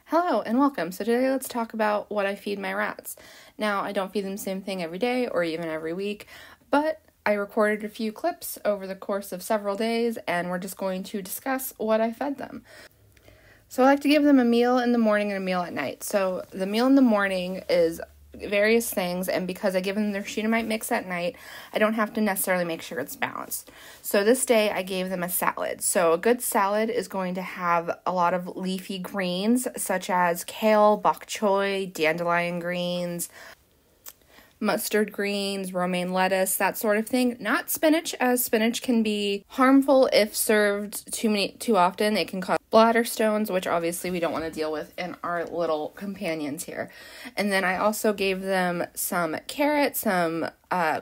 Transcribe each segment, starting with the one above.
Hello and welcome. So today let's talk about what I feed my rats. Now, I don't feed them the same thing every day or even every week, but I recorded a few clips over the course of several days and we're just going to discuss what I fed them. So I like to give them a meal in the morning and a meal at night. So the meal in the morning is various things, and because I give them their Shunamite mix at night, I don't have to necessarily make sure it's balanced. So this day I gave them a salad. So a good salad is going to have a lot of leafy greens such as kale, bok choy, dandelion greens, mustard greens, romaine lettuce, that sort of thing. Not spinach, as spinach can be harmful if served too often. It can cause bladder stones, which obviously we don't want to deal with in our little companions here. And then I also gave them some carrots, some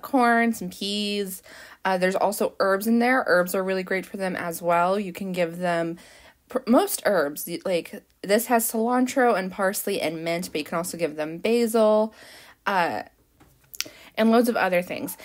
corn, some peas. There's also herbs in there. Herbs are really great for them as well. You can give them most herbs. Like this has cilantro and parsley and mint, but you can also give them basil, and loads of other things.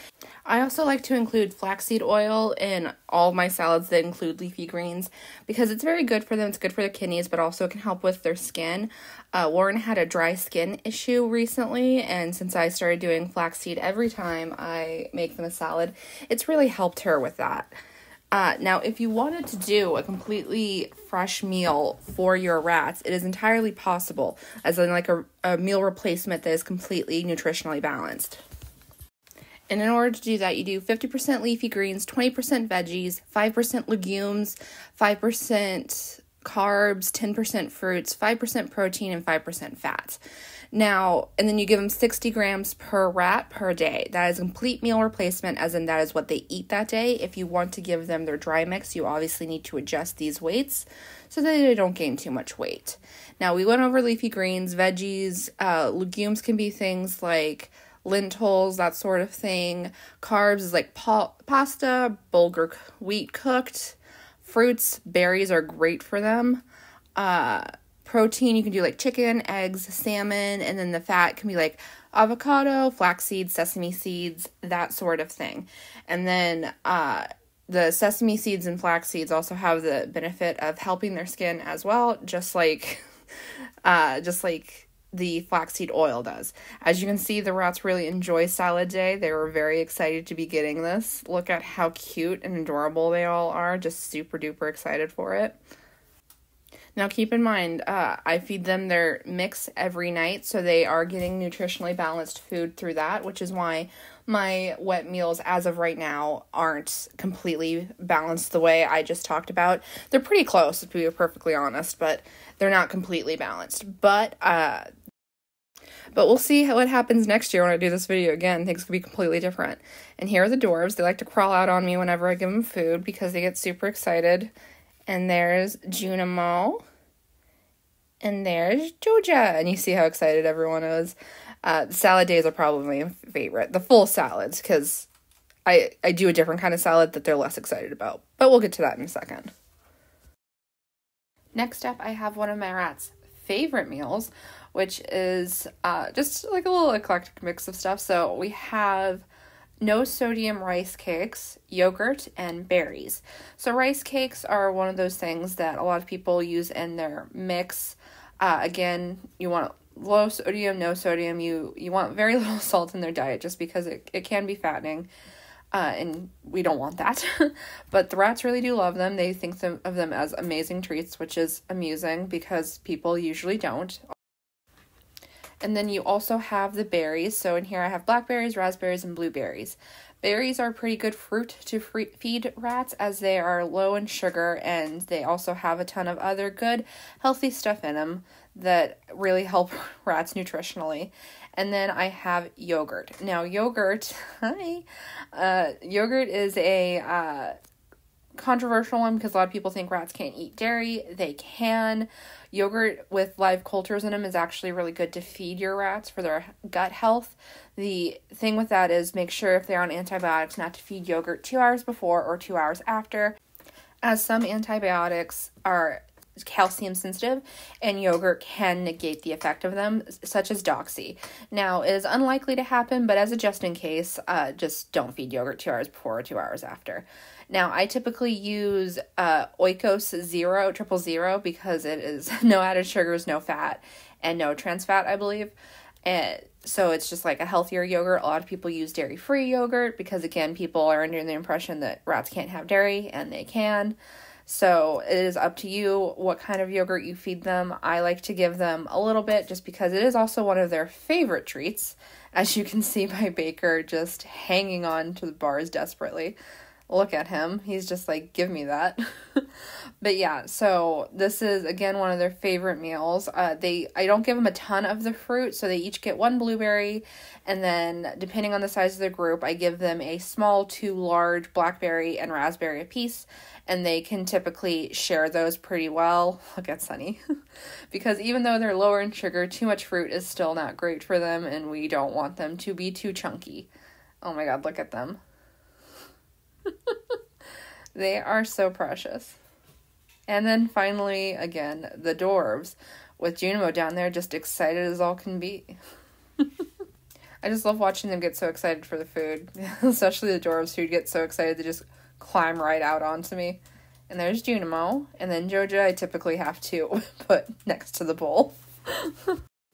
I also like to include flaxseed oil in all of my salads that include leafy greens because it's very good for them. It's good for their kidneys, but also it can help with their skin. Lauren had a dry skin issue recently, and since I started doing flaxseed every time I make them a salad, it's really helped her with that. Now, if you wanted to do a completely fresh meal for your rats, it is entirely possible, as in like a meal replacement that is completely nutritionally balanced. And in order to do that, you do 50% leafy greens, 20% veggies, 5% legumes, 5% carbs, 10% fruits, 5% protein, and 5% fats. Now, and then you give them 60 grams per rat per day. That is a complete meal replacement, as in that is what they eat that day. If you want to give them their dry mix, you obviously need to adjust these weights so that they don't gain too much weight. Now, we went over leafy greens, veggies, legumes can be things like lentils, that sort of thing. Carbs is like pasta, bulgur wheat cooked. Fruits, berries are great for them. Protein, you can do like chicken, eggs, salmon, and then the fat can be like avocado, flaxseed, sesame seeds, that sort of thing. And then the sesame seeds and flax seeds also have the benefit of helping their skin as well, just like the flaxseed oil does. As you can see, the rats really enjoy salad day. They were very excited to be getting this. Look at how cute and adorable they all are. Just super duper excited for it. Now keep in mind, I feed them their mix every night, so they are getting nutritionally balanced food through that, which is why my wet meals as of right now aren't completely balanced the way I just talked about. They're pretty close, to be perfectly honest, but they're not completely balanced. But we'll see what happens next year when I do this video again. Things could be completely different. And here are the dwarves. They like to crawl out on me whenever I give them food because they get super excited. And there's Junimo. And there's Joja. And you see how excited everyone is. The salad days are probably my favorite. The full salads, because I do a different kind of salad that they're less excited about. But we'll get to that in a second. Next up, I have one of my rats' favorite meals, which is just like a little eclectic mix of stuff. So we have no sodium rice cakes, yogurt, and berries. So rice cakes are one of those things that a lot of people use in their mix. Again, you want low sodium, no sodium. You want very little salt in their diet just because it can be fattening. And we don't want that. But the rats really do love them. They think of them as amazing treats, which is amusing because people usually don't. And then you also have the berries. So in here I have blackberries, raspberries, and blueberries. Berries are pretty good fruit to feed rats as they are low in sugar and they also have a ton of other good healthy stuff in them that really help rats nutritionally. And then I have yogurt. Now yogurt, yogurt is a controversial one because a lot of people think rats can't eat dairy. They can. Yogurt with live cultures in them is actually really good to feed your rats for their gut health. The thing with that is make sure if they're on antibiotics not to feed yogurt 2 hours before or 2 hours after, as some antibiotics are calcium sensitive, and yogurt can negate the effect of them, such as Doxy. Now, it is unlikely to happen, but as a just in case, just don't feed yogurt 2 hours before or 2 hours after. Now, I typically use Oikos Zero, 000, because it is no added sugars, no fat, and no trans fat, I believe. And so it's just like a healthier yogurt. A lot of people use dairy-free yogurt because, again, people are under the impression that rats can't have dairy, and they can. So it is up to you what kind of yogurt you feed them. I like to give them a little bit just because it is also one of their favorite treats. As you can see by Baker just hanging on to the bars desperately. Look at him. He's just like, give me that. But yeah, so this is, again, one of their favorite meals. I don't give them a ton of the fruit, so they each get 1 blueberry, and then depending on the size of the group, I give them a small to large blackberry and raspberry apiece, and they can typically share those pretty well. Look at Sunny. Because even though they're lower in sugar, too much fruit is still not great for them, and we don't want them to be too chunky. Oh my god, look at them. They are so precious. And then finally, again, the dwarves, with Junimo down there just excited as all can be. I just love watching them get so excited for the food, especially the dwarves who get so excited they just climb right out onto me. And there's Junimo, and then Joja I typically have to put next to the bowl.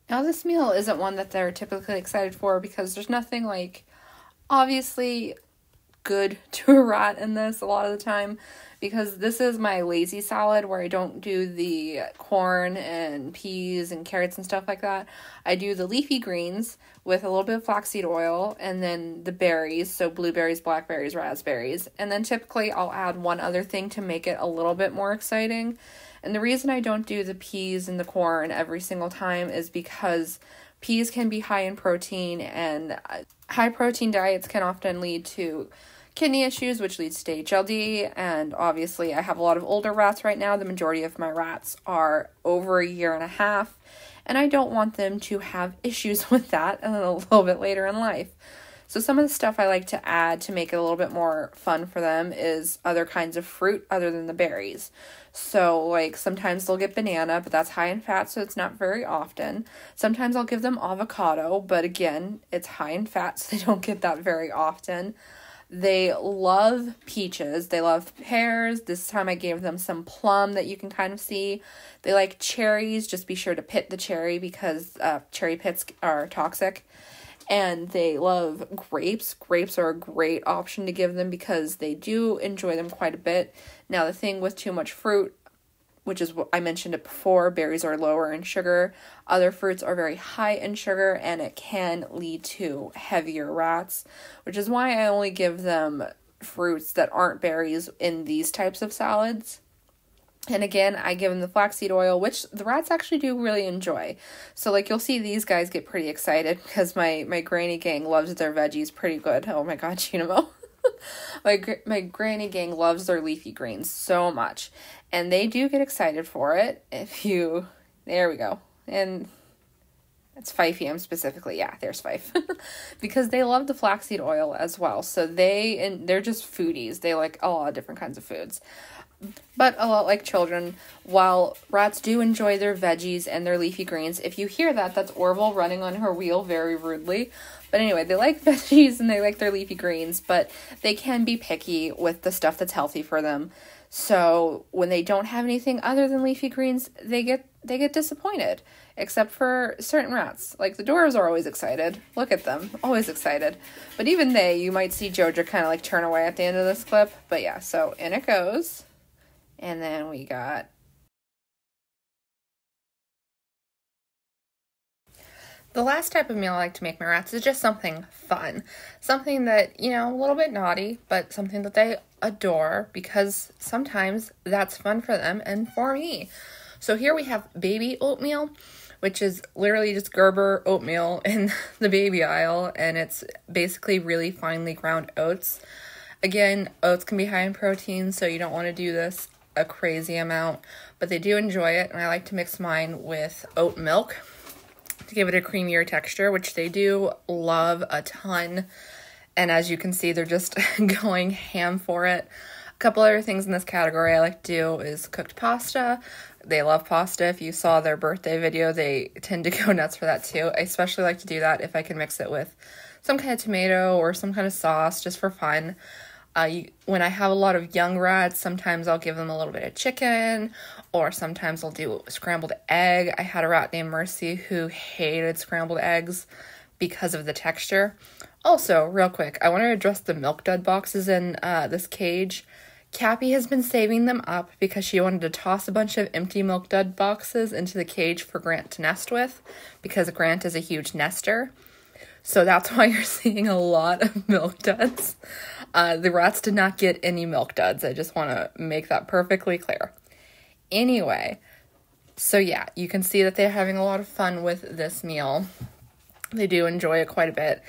Now, this meal isn't one that they're typically excited for because there's nothing like, obviously, good to a rat in this a lot of the time, because this is my lazy salad where I don't do the corn and peas and carrots and stuff like that. I do the leafy greens with a little bit of flaxseed oil and then the berries, so blueberries, blackberries, raspberries, and then typically I'll add one other thing to make it a little bit more exciting. And the reason I don't do the peas and the corn every single time is because peas can be high in protein, and high protein diets can often lead to kidney issues, which leads to HLD, and obviously I have a lot of older rats right now. The majority of my rats are over 1.5 years, and I don't want them to have issues with that a little bit later in life. So some of the stuff I like to add to make it a little bit more fun for them is other kinds of fruit other than the berries. So like sometimes they'll get banana, but that's high in fat, so it's not very often. Sometimes I'll give them avocado, but again, it's high in fat, so they don't get that very often. They love peaches. They love pears. This time I gave them some plum that you can kind of see. They like cherries. Just be sure to pit the cherry because cherry pits are toxic. And they love grapes. Grapes are a great option to give them because they do enjoy them quite a bit. Now, the thing with too much fruit, which is what I mentioned it before, berries are lower in sugar. Other fruits are very high in sugar, and it can lead to heavier rats, which is why I only give them fruits that aren't berries in these types of salads. And again, I give them the flaxseed oil, which the rats actually do really enjoy. So, like, you'll see these guys get pretty excited because my granny gang loves their veggies pretty good. Oh my god, Junimo. My granny gang loves their leafy greens so much. And they do get excited for it. There we go. And it's Fifey specifically. Yeah, there's Fife. Because they love the flaxseed oil as well. So they're just foodies. They like a lot of different kinds of foods. But a lot like children, while rats do enjoy their veggies and their leafy greens, if you hear that, that's Orville running on her wheel very rudely. But anyway, they like veggies and they like their leafy greens, but they can be picky with the stuff that's healthy for them. So when they don't have anything other than leafy greens, they get disappointed. Except for certain rats. Like the dwarves are always excited. Look at them. Always excited. But even you might see Joja kind of like turn away at the end of this clip. But yeah, so in it goes. And then we got the last type of meal I like to make my rats is just something fun. Something that, a little bit naughty, but something that they adore because sometimes that's fun for them and for me. So here we have baby oatmeal, which is literally just Gerber oatmeal in the baby aisle, and it's basically really finely ground oats. Again, oats can be high in protein, so you don't want to do this a crazy amount, but they do enjoy it, and I like to mix mine with oat milk to give it a creamier texture, which they do love a ton. And as you can see, they're just going ham for it. A couple other things in this category I like to do is cooked pasta. they love pasta. If you saw their birthday video, they tend to go nuts for that too. I especially like to do that if I can mix it with some kind of tomato or some kind of sauce just for fun. When I have a lot of young rats, sometimes I'll give them a little bit of chicken, or sometimes I'll do scrambled egg. I had a rat named Mercy who hated scrambled eggs because of the texture. Also, real quick, I want to address the milk dud boxes in this cage. Cappy has been saving them up because she wanted to toss a bunch of empty milk dud boxes into the cage for Grant to nest with, because Grant is a huge nester. So that's why you're seeing a lot of milk duds. The rats did not get any milk duds. I just want to make that perfectly clear. Anyway, so yeah, you can see that they're having a lot of fun with this meal. They do enjoy it quite a bit.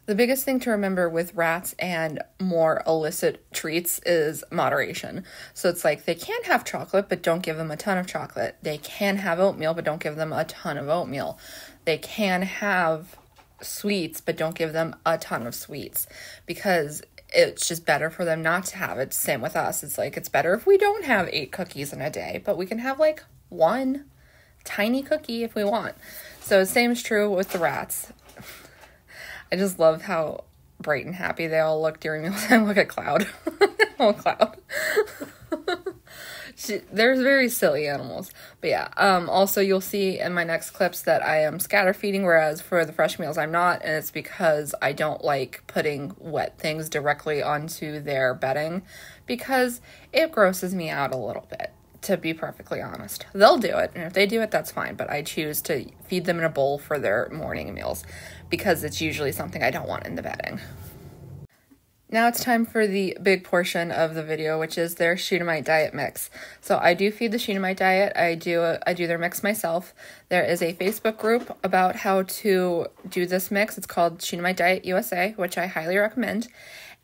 The biggest thing to remember with rats and more illicit treats is moderation. So it's like they can have chocolate, but don't give them a ton of chocolate. They can have oatmeal, but don't give them a ton of oatmeal. They can have sweets, but don't give them a ton of sweets, because it's just better for them not to have it. Same with us. It's like, it's better if we don't have 8 cookies in a day, but we can have like one tiny cookie if we want. So same is true with the rats. I just love how bright and happy they all look during mealtime. Look at Cloud. Oh, Cloud. They're very silly animals. But yeah, also you'll see in my next clips that I am scatter feeding, whereas for the fresh meals I'm not, and it's because I don't like putting wet things directly onto their bedding, because it grosses me out a little bit, to be perfectly honest. They'll do it, and if they do it, that's fine, but I choose to feed them in a bowl for their morning meals, because it's usually something I don't want in the bedding. Now it's time for the big portion of the video, which is their Shunamite diet mix. So I do feed the Shunamite diet. I do their mix myself. There is a Facebook group about how to do this mix. It's called Shunamite Diet USA, which I highly recommend.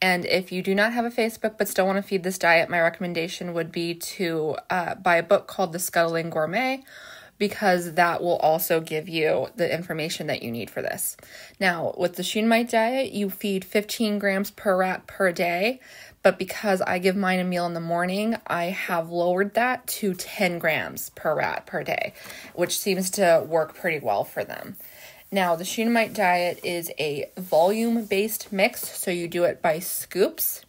And if you do not have a Facebook but still want to feed this diet, my recommendation would be to buy a book called The Scuttling Gourmet, because that will also give you the information that you need for this. Now, with the Shunamite diet, you feed 15 grams per rat per day, but because I give mine a meal in the morning, I have lowered that to 10 grams per rat per day, which seems to work pretty well for them. Now, the Shunamite diet is a volume-based mix, so you do it by scoops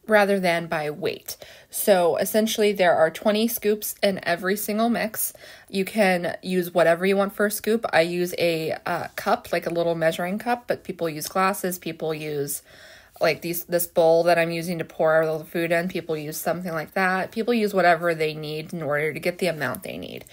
rather than by weight. So essentially there are 20 scoops in every single mix. You can use whatever you want for a scoop. I use a cup, like a little measuring cup, but people use glasses. People use like this bowl that I'm using to pour all the food in. People use something like that. People use whatever they need in order to get the amount they need.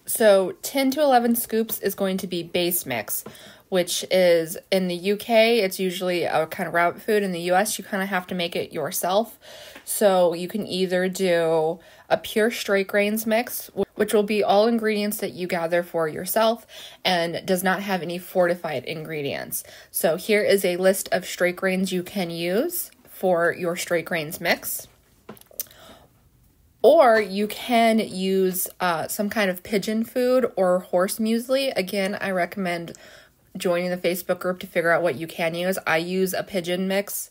So 10 to 11 scoops is going to be base mix, which is in the UK, it's usually a kind of rabbit food. In the US, you kind of have to make it yourself. So you can either do a pure straight grains mix, which will be all ingredients that you gather for yourself and does not have any fortified ingredients. So here is a list of straight grains you can use for your straight grains mix. Or you can use some kind of pigeon food or horse muesli. Again, I recommend joining the Facebook group to figure out what you can use. I use a pigeon mix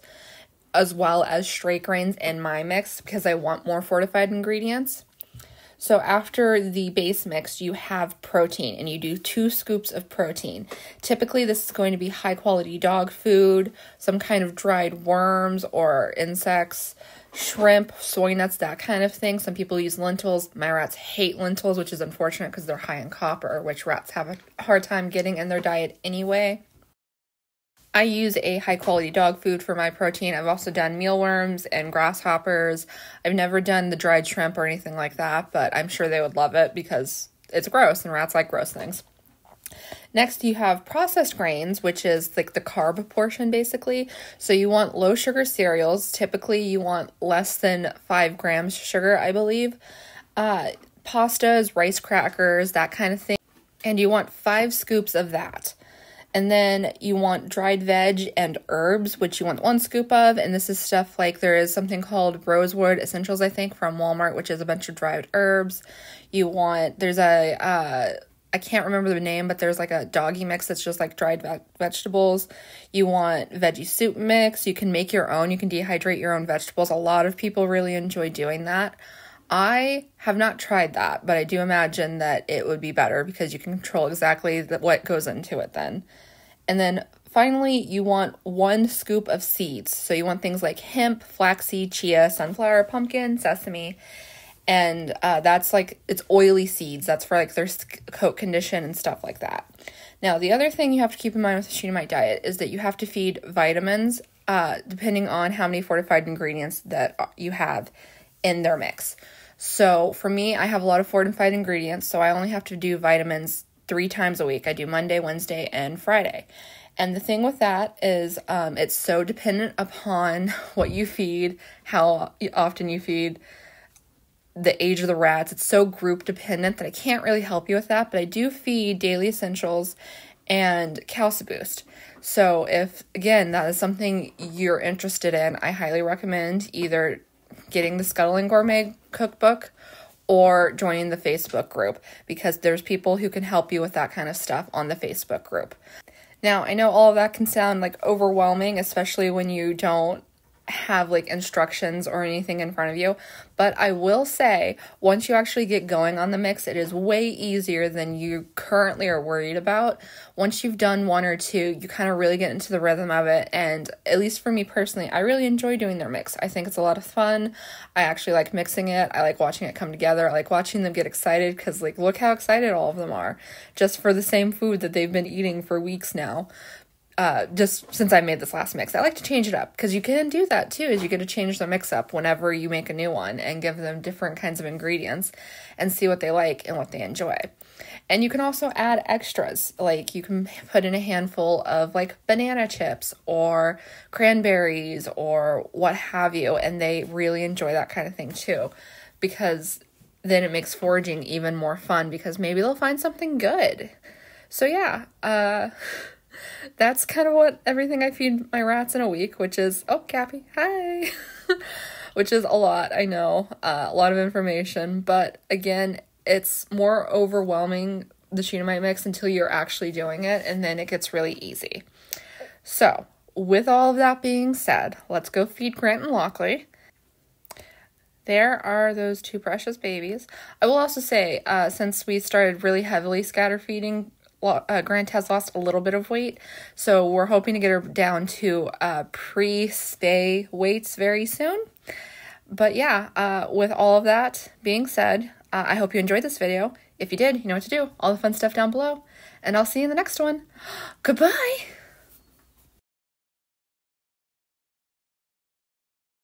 as well as straight grains in my mix because I want more fortified ingredients. So after the base mix, you have protein, and you do 2 scoops of protein. Typically, this is going to be high quality dog food, some kind of dried worms or insects, shrimp, soy nuts, that kind of thing. Some people use lentils. My rats hate lentils, which is unfortunate because they're high in copper, which rats have a hard time getting in their diet anyway. I use a high quality dog food for my protein. I've also done mealworms and grasshoppers. I've never done the dried shrimp or anything like that, but I'm sure they would love it because it's gross and rats like gross things. Next, you have processed grains, which is like the carb portion basically. So you want low sugar cereals. Typically, you want less than 5 grams sugar, I believe. Pastas, rice crackers, that kind of thing. And you want 5 scoops of that. And then you want dried veg and herbs, which you want 1 scoop of. And this is stuff like there is something called Rosewood Essentials, I think, from Walmart, which is a bunch of dried herbs. There's I can't remember the name, but there's like a doggy mix that's just like dried vegetables. You want veggie soup mix. You can make your own. You can dehydrate your own vegetables. A lot of people really enjoy doing that. I have not tried that, but I do imagine that it would be better because you can control exactly what goes into it then. And then finally, you want 1 scoop of seeds. So you want things like hemp, flaxseed, chia, sunflower, pumpkin, sesame. And that's like, it's oily seeds. That's for like their coat condition and stuff like that. Now, the other thing you have to keep in mind with the Shunamite diet is that you have to feed vitamins depending on how many fortified ingredients that you have in their mix. So for me, I have a lot of fortified ingredients, so I only have to do vitamins 3 times a week. I do Monday, Wednesday, and Friday. And the thing with that is it's so dependent upon what you feed, how often you feed, the age of the rats. It's so group dependent that I can't really help you with that, but I do feed Daily Essentials and CalciBoost. So if, again, that is something you're interested in, I highly recommend either getting the Scuttle and Gourmet cookbook or joining the Facebook group, because there's people who can help you with that kind of stuff on the Facebook group. Now, I know all of that can sound like overwhelming, especially when you don't have like instructions or anything in front of you, but I will say once you actually get going on the mix, it is way easier than you currently are worried about. Once you've done 1 or 2, you kind of really get into the rhythm of it, and at least for me personally, I really enjoy doing their mix. I think it's a lot of fun. I actually like mixing it. I like watching it come together. I like watching them get excited because like look how excited all of them are just for the same food that they've been eating for weeks now. Just since I made this last mix. I like to change it up because you can do that too, is you get to change the mix up whenever you make a new one and give them different kinds of ingredients and see what they like and what they enjoy. And you can also add extras, like you can put in a handful of like banana chips or cranberries or what have you, and they really enjoy that kind of thing too, because then it makes foraging even more fun because maybe they'll find something good. So yeah, that's kind of what everything I feed my rats in a week, which is, oh, Cappy, hi, which is a lot, I know, a lot of information, but again, it's more overwhelming, the Shunamite mix, until you're actually doing it, and then it gets really easy. So, with all of that being said, let's go feed Grant and Lockley. There are those 2 precious babies. I will also say, since we started really heavily scatter feeding, Grant has lost a little bit of weight, so we're hoping to get her down to pre-stay weights very soon. But yeah, with all of that being said, I hope you enjoyed this video. If you did, you know what to do. All the fun stuff down below, and I'll see you in the next one. Goodbye!